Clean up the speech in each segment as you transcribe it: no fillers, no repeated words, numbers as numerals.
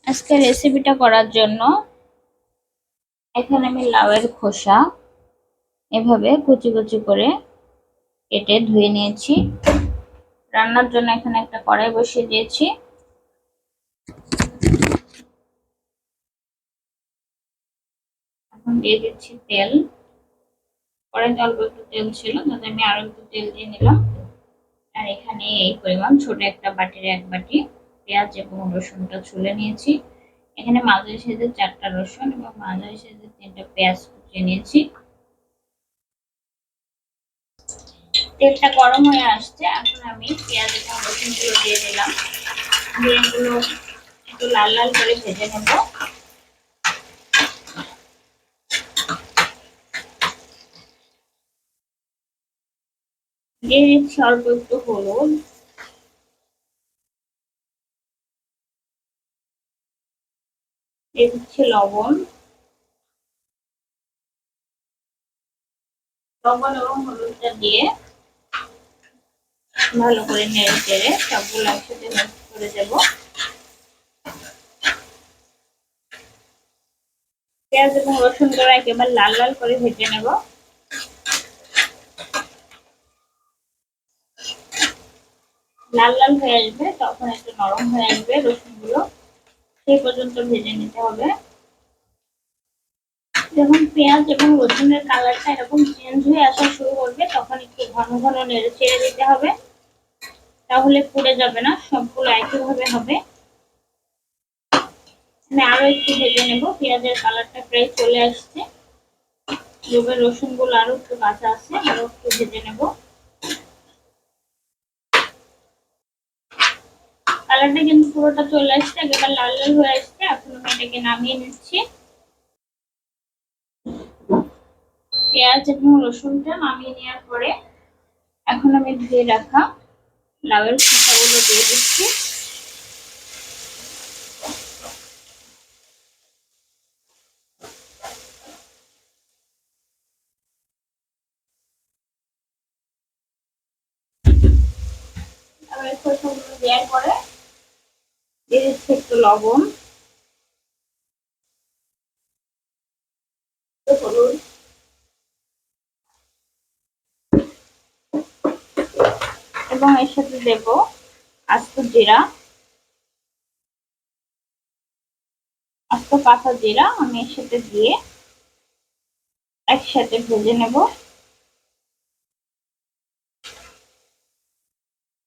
আজকে রেসিপিটা করার জন্য এখানে আমি লাউয়ের খোসা এভাবে কুচি কুচি করে কেটে ধুয়ে নিয়েছি। রান্নার জন্য এখানে একটা কড়াই বসিয়ে দিয়েছি। এখন দিয়ে দিচ্ছি তেল। কড়াইতে অল্প একটু তেল ছিল, তাতে আমি আরো একটু তেল দিয়ে নিলাম। আর এখানে এই পরিমাণ ছোট একটা বাটির 1 বাটি পেঁয়াজ এবং রসুনটা ছুলে নিয়েছি। এখানে মাঝারি সাইজের 4টা রসুন এবং মাঝারি সাইজের 3টা পেঁয়াজ কুচিয়ে নিয়েছি। তেলটা গরম হয়ে আসছে, এখন আমি পেঁয়াজ এবং রসুনগুলো দিয়ে দিলাম। দিয়ে এগুলো একটু লাল লাল করে ভেজে নেব। দিয়ে দিচ্ছি অল্প একটু হলুদ, দিয়ে দিচ্ছি লবণ। লবণ এবং হলুদটা দিয়ে ভালো করে নেড়ে চেড়ে সবগুলো একসাথে মিক্স করে দেব। পেঁয়াজ এবং রসুনগুলো একেবারে লাল লাল করে ভেজে নেব। লাল লাল হয়ে আসবে, তখন একটু নরম হয়ে আসবে রসুনগুলো, সেই পর্যন্ত ভেজে নিতে হবে। যখন পেঁয়াজ এবং রসুনের কালারটা এরকম চেঞ্জ হয়ে আসা শুরু করবে, তখন একটু ঘন ঘন নেড়ে চেড়ে দিতে হবে, তাহলে পুড়ে যাবে না, সবগুলো একইভাবে হবে। আমি আরো একটু ভেজে নেব। পেঁয়াজের কালারটা প্রায় চলে আসছে, এবার রসুন গুলো আরো একটু কাঁচা আছে, আরো একটু ভেজে নেব। কালারটা কিন্তু পুরোটা চলে আসছে, একেবারে লাল লাল হয়ে আসছে। এখন আমি এটাকে নামিয়ে নিচ্ছি। পেঁয়াজ এবং রসুনটা নামিয়ে নেওয়ার পরে এখন আমি ধুয়ে রাখা লাউয়ের খোসাগুলো দিয়ে দিচ্ছি। লাউয়ের খোসাগুলো দেওয়ার পরে দিয়ে দিচ্ছি একটু লবণ, একটু হলুদ, এবং এর সাথে দেব আস্ত জিরা, আস্ত কাঁচা জিরা আমি এর সাথে দিয়ে একসাথে ভেজে নেব।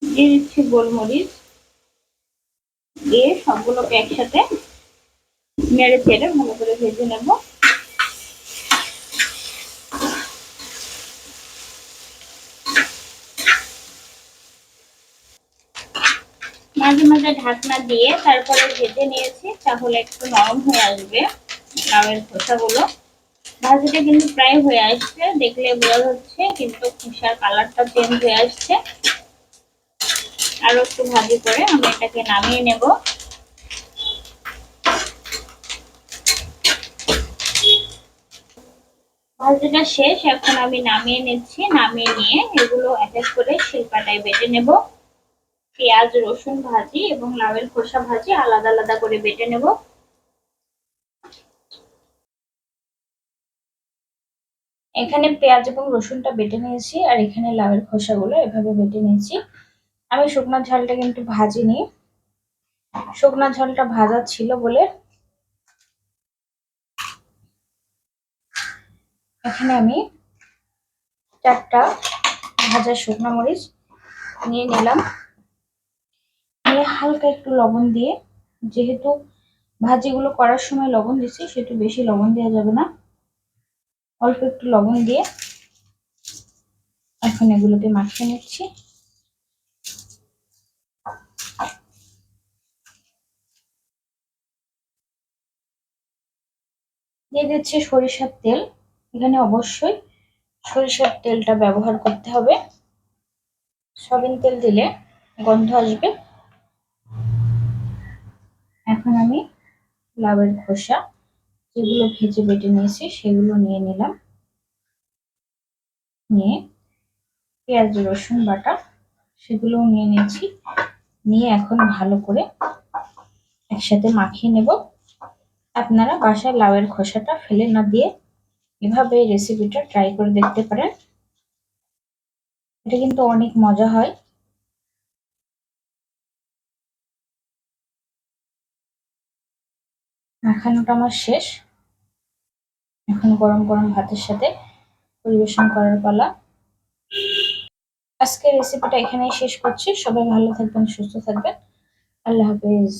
দিয়ে দিচ্ছি গোলমরিচ, দিয়ে সবগুলোকে একসাথে নেড়ে চেড়ে ভালো করে ভেজে নেব। মাঝে মাঝে ঢাকনা দিয়ে তারপরে ভেজে নিয়েছি, তাহলে একটু নরম হয়ে আসবে লাউয়ের খোসাগুলো। ভাজিটা কিন্তু প্রায় হয়ে আসছে, দেখলে বোঝা যাচ্ছে, কিন্তু খোসার কালারটা চেঞ্জ হয়ে আসছে। আরো একটু ভাজি করে আমি এটাকে নামিয়ে নেব। ভাজিটা শেষ, এখন আমি নামিয়ে নিচ্ছি। নামিয়ে নিয়ে এগুলো এক এক করে শিলপাটায় বেটে নেব। পেঁয়াজ রসুন ভাজি এবং লাউয়ের খোসা ভাজি আলাদা আলাদা করে বেটে নেব। এখানে পেঁয়াজ এবং রসুনটা বেটে নিয়েছি, আর এখানে লাউয়ের খোসাগুলো এভাবে বেটে নিয়েছি। আমি শুকনো ঝালটা কিন্তু ভাজিনি, শুকনো ঝালটা ভাজা ছিল বলে এখানে আমি 4টা ভাজা শুকনো মরিচ নিয়ে নিলাম। নিয়ে হালকা একটু লবণ দিয়ে, যেহেতু ভাজিগুলো করার সময় লবণ দিচ্ছি, সেহেতু বেশি লবণ দেওয়া যাবে না, অল্প একটু লবণ দিয়ে এখন এগুলোকে মাখিয়ে নিচ্ছি। দিয়ে দিচ্ছি সরিষার তেল। এখানে অবশ্যই সরিষার তেলটা ব্যবহার করতে হবে, সয়াবিন তেল দিলে গন্ধ আসবে। এখন আমি লাউয়ের খোসা যেগুলো ভেজে বেটে নিয়েছি সেগুলো নিয়ে নিলাম। নিয়ে পেঁয়াজ রসুন বাটা সেগুলোও নিয়ে নিয়েছি। নিয়ে এখন ভালো করে একসাথে মাখিয়ে নেব। আপনারা বাসায় লাউয়ের খোসাটা ফেলে না দিয়ে এভাবে এই রেসিপিটা ট্রাই করে দেখতে পারেন। এটা কিন্তু অনেক মজা হয়। মাখানোটা আমার শেষ। এখন গরম গরম ভাতের সাথে পরিবেশন করার পালা। আজকের রেসিপিটা এখানেই শেষ করছি। সবাই ভালো থাকবেন, সুস্থ থাকবেন। আল্লাহ হাফেজ।